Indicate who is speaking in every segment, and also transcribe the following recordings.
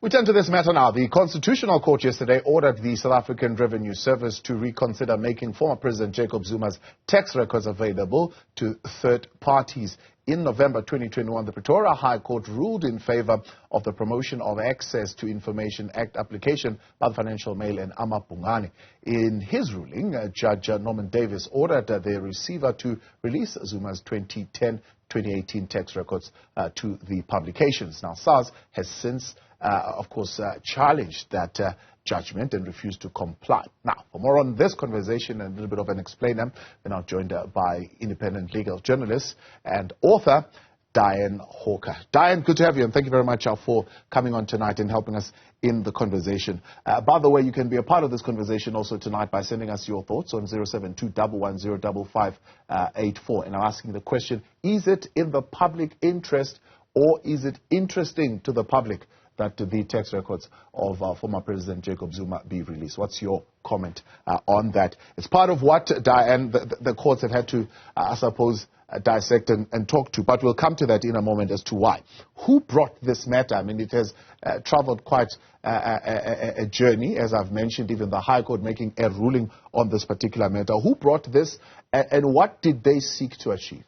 Speaker 1: We turn to this matter now. The Constitutional Court yesterday ordered the South African Revenue Service to reconsider making former President Jacob Zuma's tax records available to third parties. In November 2021, the Pretoria High Court ruled in favor of the Promotion of Access to Information Act application by the Financial Mail and AmaBhungane. In his ruling, Judge Norman Davis ordered the receiver to release Zuma's 2010-2018 tax records to the publications. Now, SARS has since challenged that judgment and refused to comply. Now, for more on this conversation and a little bit of an explainer, we're now joined by independent legal journalist and author Dianne Hawker. Dianne, good to have you, and thank you very much for coming on tonight and helping us in the conversation. By the way, you can be a part of this conversation also tonight by sending us your thoughts on 072-110-5584. And I'm asking the question, is it in the public interest or is it interesting to the public that the tax records of former President Jacob Zuma be released? What's your comment on that? It's part of what, Dianne, the courts have had to, dissect and talk to, but we'll come to that in a moment as to why. Who brought this matter? I mean, it has traveled quite a journey, as I've mentioned, even the High Court making a ruling on this particular matter. Who brought this and what did they seek to achieve?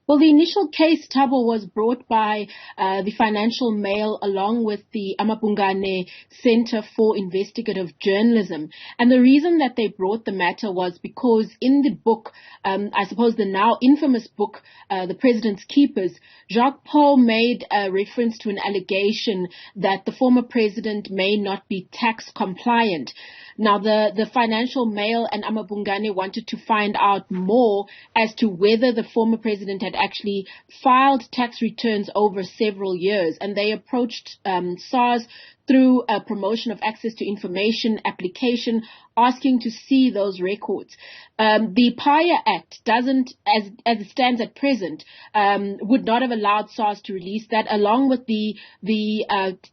Speaker 2: Well, the initial case, Thabo, was brought by the Financial Mail along with the AmaBhungane Center for Investigative Journalism. And the reason that they brought the matter was because in the book, the now infamous book, The President's Keepers, Jacques made a reference to an allegation that the former president may not be tax compliant. Now, the Financial Mail and AmaBhungane wanted to find out more as to whether the former president had actually filed tax returns over several years. And they approached SARS through a Promotion of Access to Information application, asking to see those records. The PAIA Act doesn't, as it stands at present, would not have allowed SARS to release that, along with the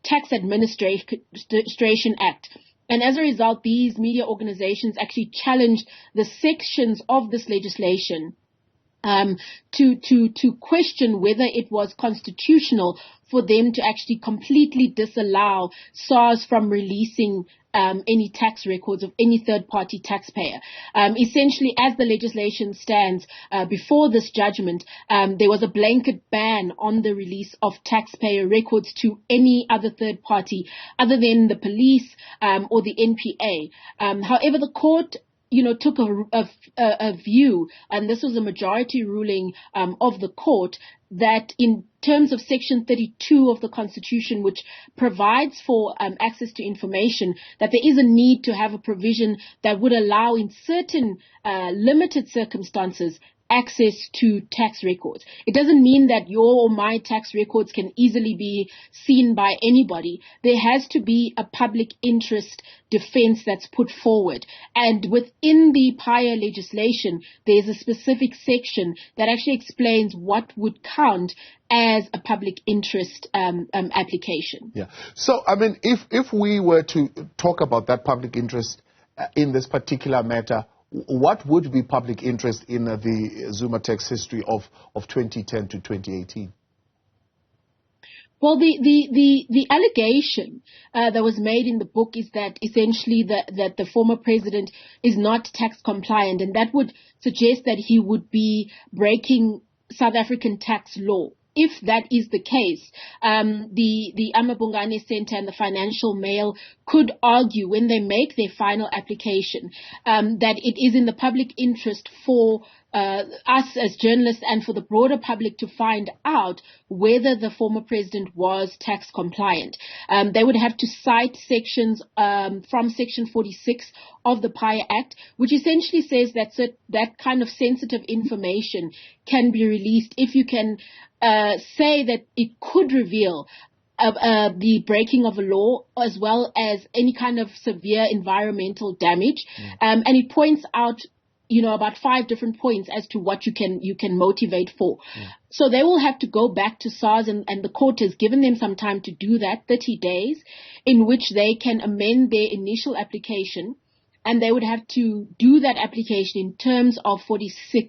Speaker 2: Tax Administration Act. And as a result, these media organizations actually challenged the sections of this legislation to question whether it was constitutional for them to actually completely disallow SARS from releasing any tax records of any third-party taxpayer. Essentially, as the legislation stands, before this judgment, there was a blanket ban on the release of taxpayer records to any other third party other than the police or the NPA. However, the court took a view, and this was a majority ruling of the court, that in terms of Section 32 of the Constitution, which provides for access to information, that there is a need to have a provision that would allow in certain limited circumstances access to tax records. It doesn't mean that your or my tax records can easily be seen by anybody. There has to be a public interest defense that's put forward. And within the PAIA legislation, there's a specific section that actually explains what would count as a public interest application. Yeah.
Speaker 1: So, I mean, if we were to talk about that public interest in this particular matter, what would be public interest in the Zuma tax history of 2010 to 2018?
Speaker 2: Well, the allegation that was made in the book is that essentially that the former president is not tax compliant, and that would suggest that he would be breaking South African tax law. If that is the case, the AmaBhungane Center and the Financial Mail could argue when they make their final application that it is in the public interest for us as journalists and for the broader public to find out whether the former president was tax compliant. They would have to cite sections from Section 46 of the PAIA Act, which essentially says that that kind of sensitive information can be released if you can say that it could reveal the breaking of a law as well as any kind of severe environmental damage. And it points out about 5 different points as to what you can motivate for. So they will have to go back to SARS, and the court has given them some time to do that, 30 days, in which they can amend their initial application. And they would have to do that application in terms of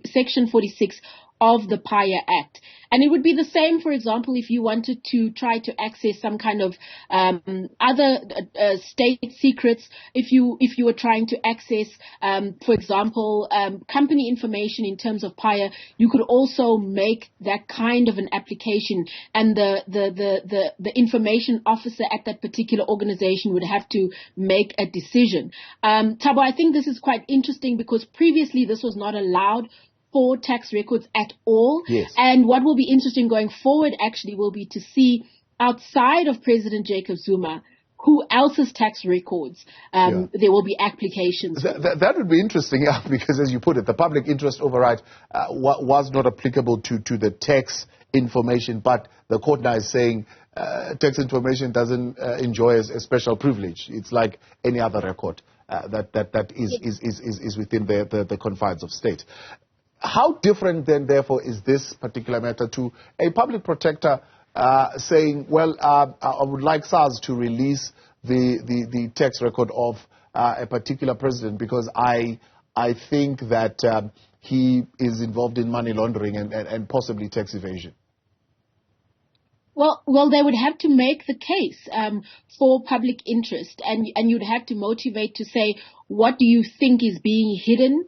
Speaker 2: Section 46 of the PAYA Act. And it would be the same, for example, if you wanted to try to access some kind of other state secrets, if you were trying to access, for example, company information in terms of PAYA, you could also make that kind of an application, and the information officer at that particular organization would have to make a decision. Thabo, I think this is quite interesting because previously this was not allowed for tax records at all.
Speaker 1: Yes.
Speaker 2: And what will be interesting going forward actually will be to see, outside of President Jacob Zuma, who else's tax records there will be applications.
Speaker 1: That would be interesting, yeah, because as you put it, the public interest override was not applicable to the tax information, but the court now is saying tax information doesn't enjoy a special privilege. It's like any other record that is within the confines of state. How different then, therefore, is this particular matter to a public protector saying, well, I would like SARS to release the tax record of a particular president because I think that he is involved in money laundering and possibly tax evasion?
Speaker 2: Well, they would have to make the case for public interest, and you'd have to motivate to say, what do you think is being hidden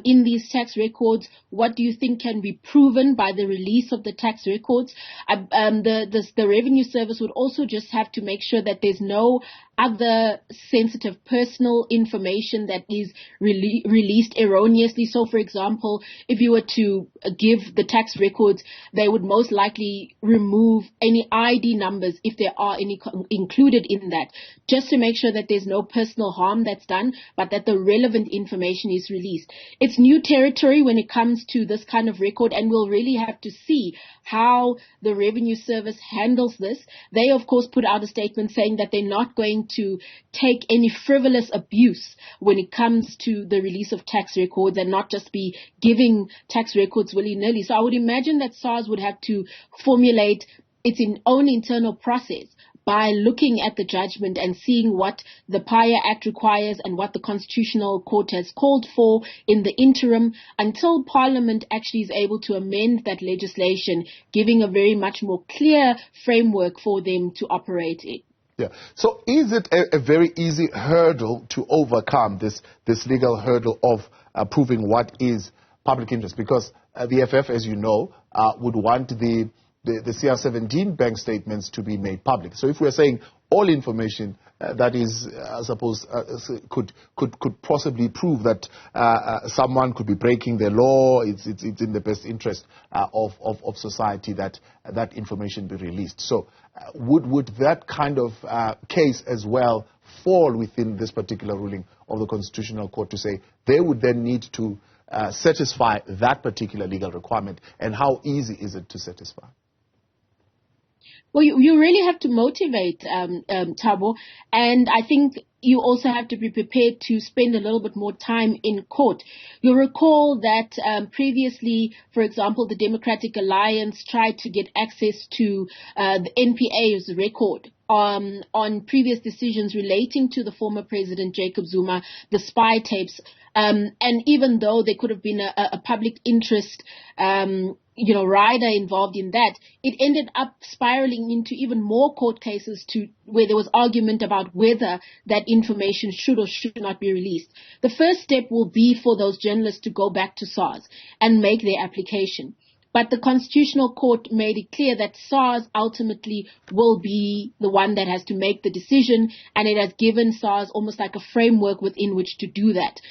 Speaker 2: in these tax records? What do you think can be proven by the release of the tax records? The Revenue Service would also just have to make sure that there's no other sensitive personal information that is released erroneously. So, for example, if you were to give the tax records, they would most likely remove any ID numbers, if there are any included in that, just to make sure that there's no personal harm that's done, but that the relevant information is released. It's new territory when it comes to this kind of record, and we'll really have to see how the Revenue Service handles this. They, of course, put out a statement saying that they're not going to take any frivolous abuse when it comes to the release of tax records and not just be giving tax records willy-nilly. So I would imagine that SARS would have to formulate its own internal process by looking at the judgment and seeing what the PAYA Act requires and what the Constitutional Court has called for in the interim until Parliament actually is able to amend that legislation, giving a very much more clear framework for them to operate in.
Speaker 1: Yeah. So is it a very easy hurdle to overcome, this legal hurdle of proving what is public interest? Because the FF, as you know, would want the CR17 bank statements to be made public. So if we're saying all information that is, I suppose, could possibly prove that someone could be breaking the law, it's in the best interest of society that information be released. So would that kind of case as well fall within this particular ruling of the Constitutional Court to say they would then need to satisfy that particular legal requirement, and how easy is it to satisfy?
Speaker 2: Well, you really have to motivate, Thabo, and I think you also have to be prepared to spend a little bit more time in court. You'll recall that previously, for example, the Democratic Alliance tried to get access to the NPA's record on previous decisions relating to the former President Jacob Zuma, the spy tapes. And even though there could have been a public interest rider involved in that, it ended up spiraling into even more court cases where there was argument about whether that information should or should not be released. The first step will be for those journalists to go back to SARS and make their application. But the Constitutional Court made it clear that SARS ultimately will be the one that has to make the decision, and it has given SARS almost like a framework within which to do that.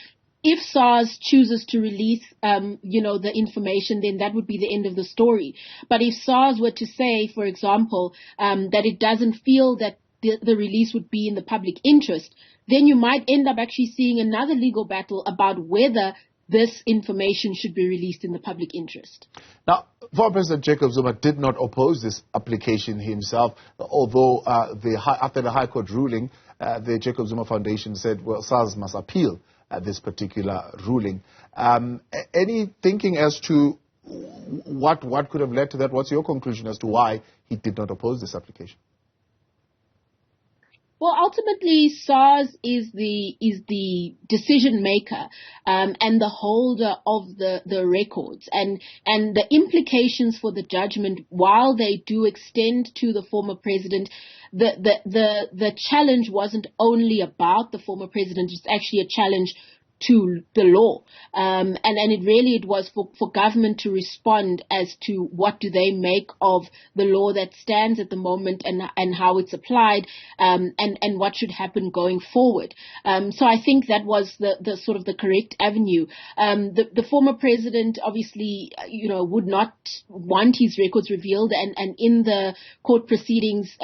Speaker 2: If SARS chooses to release, the information, then that would be the end of the story. But if SARS were to say, for example, that it doesn't feel that the release would be in the public interest, then you might end up actually seeing another legal battle about whether this information should be released in the public interest. Now,
Speaker 1: former President Jacob Zuma did not oppose this application himself, although after the High Court ruling, the Jacob Zuma Foundation said, well, SARS must appeal this particular ruling. Any thinking as to what could have led to that? What's your conclusion as to why he did not oppose this application?
Speaker 2: Well, ultimately, SARS is the decision maker and the holder of the records, and the implications for the judgment, while they do extend to the former president, the challenge wasn't only about the former president; it's actually a challenge to the law. And it was for government to respond as to what do they make of the law that stands at the moment and how it's applied, and what should happen going forward. So I think that was the sort of the correct avenue. The former president obviously, would not want his records revealed, and in the court proceedings,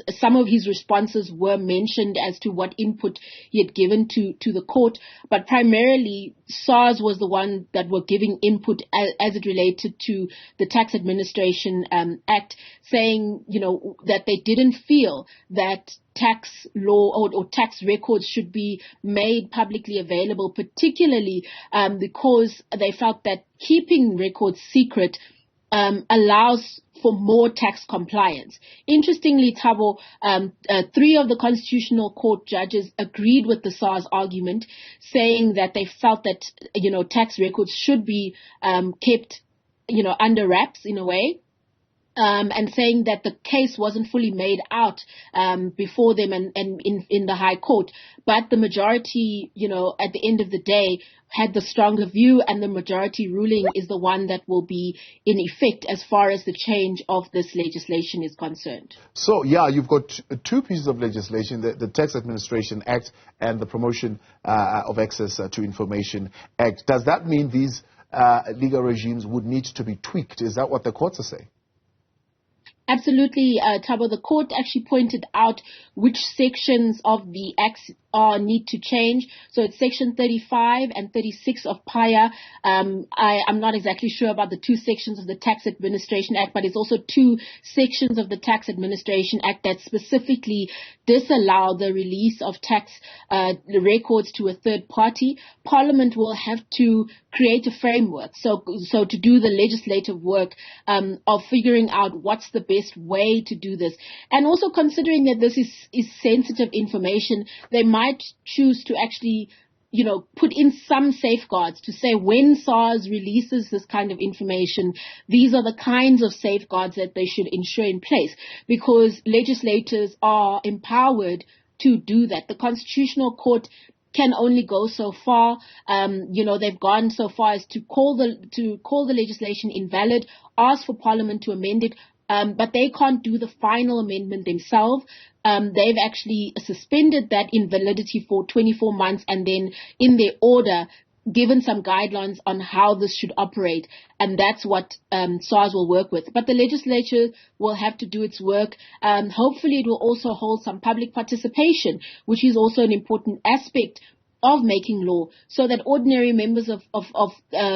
Speaker 2: some of his responses were mentioned as to what input he had given to the court, but primarily SARS was the one that were giving input as it related to the Tax Administration Act, saying, that they didn't feel that tax law or tax records should be made publicly available, particularly because they felt that keeping records secret allows for more tax compliance. Interestingly, Thabo, 3 of the Constitutional Court judges agreed with the SARS argument, saying that they felt that, tax records should be kept, under wraps in a way. And saying that the case wasn't fully made out before them and in the High Court. But the majority, at the end of the day, had the stronger view, and the majority ruling is the one that will be in effect as far as the change of this legislation is concerned.
Speaker 1: So, you've got 2 pieces of legislation, the Tax Administration Act and the Promotion of Access to Information Act. Does that mean these legal regimes would need to be tweaked? Is that what the courts are saying?
Speaker 2: Absolutely, Thabo. The court actually pointed out which sections of the acts need to change. So it's section 35 and 36 of PAIA. I'm not exactly sure about the 2 sections of the Tax Administration Act, but it's also 2 sections of the Tax Administration Act that specifically disallow the release of tax records to a third party. Parliament will have to create a framework. So to do the legislative work of figuring out what's the best way to do this. And also considering that this is sensitive information, they might choose to actually, put in some safeguards to say when SARS releases this kind of information, these are the kinds of safeguards that they should ensure in place, because legislators are empowered to do that. The Constitutional Court can only go so far. They've gone so far as to call the legislation invalid, ask for Parliament to amend it, but they can't do the final amendment themselves. They've actually suspended that invalidity for 24 months and then in their order given some guidelines on how this should operate. And that's what SARS will work with. But the legislature will have to do its work. Hopefully it will also hold some public participation, which is also an important aspect of making law, so that ordinary members of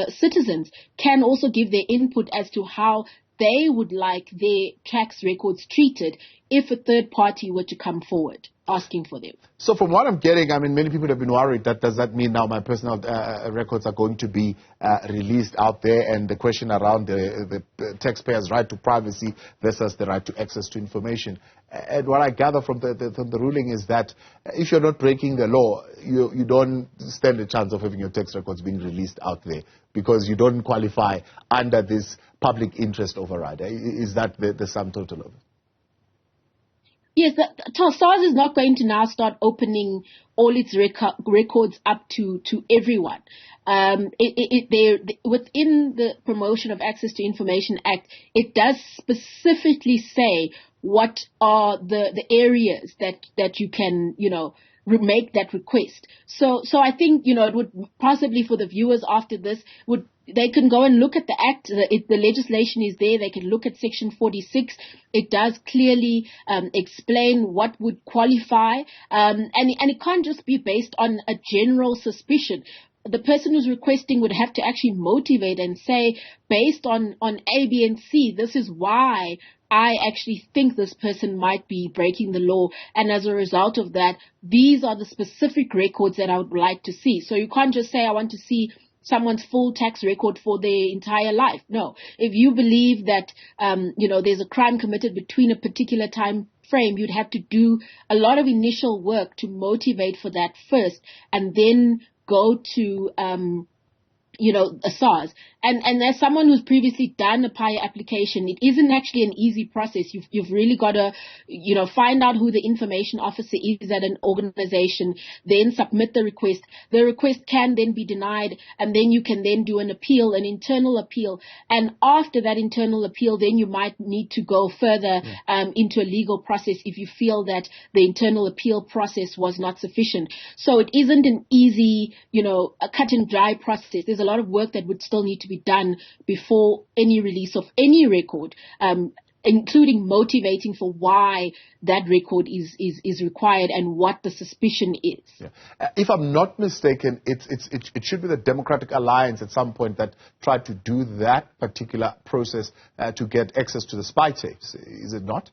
Speaker 2: citizens can also give their input as to how they would like their tax records treated if a third party were to come forward asking for them.
Speaker 1: So from what I'm getting, many people have been worried that does that mean now my personal records are going to be released out there, and the question around the taxpayer's right to privacy versus the right to access to information. And what I gather from the ruling is that if you're not breaking the law, you don't stand a chance of having your tax records being released out there because you don't qualify under this public interest override. Is that the sum total of it?
Speaker 2: Yes, SARS is not going to now start opening all its records up to everyone. Within the Promotion of Access to Information Act, it does specifically say what are the areas that you can, make that request. So I think, it would possibly for the viewers after this they can go and look at the act. The legislation is there. They can look at section 46. It does clearly explain what would qualify. And it can't just be based on a general suspicion. The person who's requesting would have to actually motivate and say, based on A, B, and C, this is why I actually think this person might be breaking the law. And as a result of that, these are the specific records that I would like to see. So you can't just say, I want to see someone's full tax record for their entire life. No. If you believe that, there's a crime committed between a particular time frame, you'd have to do a lot of initial work to motivate for that first, and then go to a SARS. And as someone who's previously done a PIA application, it isn't actually an easy process. You've really got to, find out who the information officer is at an organization, then submit the request. The request can then be denied, and then you can then do an appeal, an internal appeal. And after that internal appeal, then you might need to go further into a legal process if you feel that the internal appeal process was not sufficient. So it isn't an easy, a cut and dry process. There's a lot of work that would still need to be done before any release of any record, including motivating for why that record is required and what the suspicion is.
Speaker 1: Yeah. If I'm not mistaken, it should be the Democratic Alliance at some point that tried to do that particular process to get access to the spy tapes. Is it not?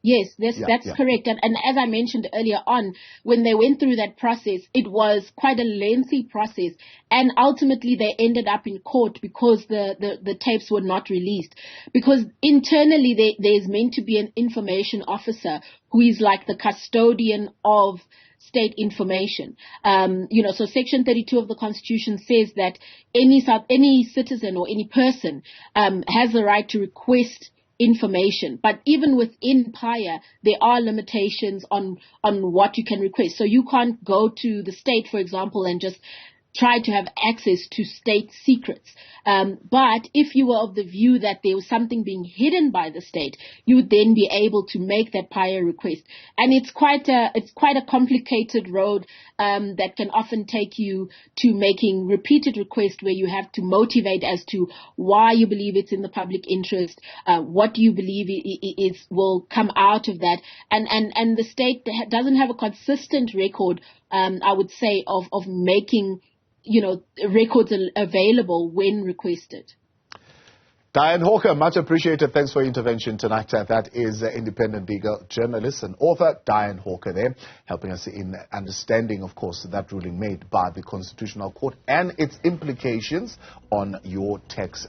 Speaker 2: Yes, that's correct. And as I mentioned earlier on, when they went through that process, it was quite a lengthy process. And ultimately, they ended up in court because the tapes were not released. Because internally, there's meant to be an information officer who is like the custodian of state information. So Section 32 of the Constitution says that any citizen or any person has the right to request information. But even within PIA, there are limitations on what you can request. So you can't go to the state, for example, and just try to have access to state secrets. But if you were of the view that there was something being hidden by the state, you would then be able to make that PIA request. And it's quite a complicated road that can often take you to making repeated requests where you have to motivate as to why you believe it's in the public interest, what do you believe will come out of that. And the state doesn't have a consistent record, I would say, of making records available when requested.
Speaker 1: Dianne Hawker, much appreciated. Thanks for your intervention tonight. That is independent legal journalist and author Dianne Hawker there, helping us in understanding, of course, that ruling made by the Constitutional Court and its implications on your tax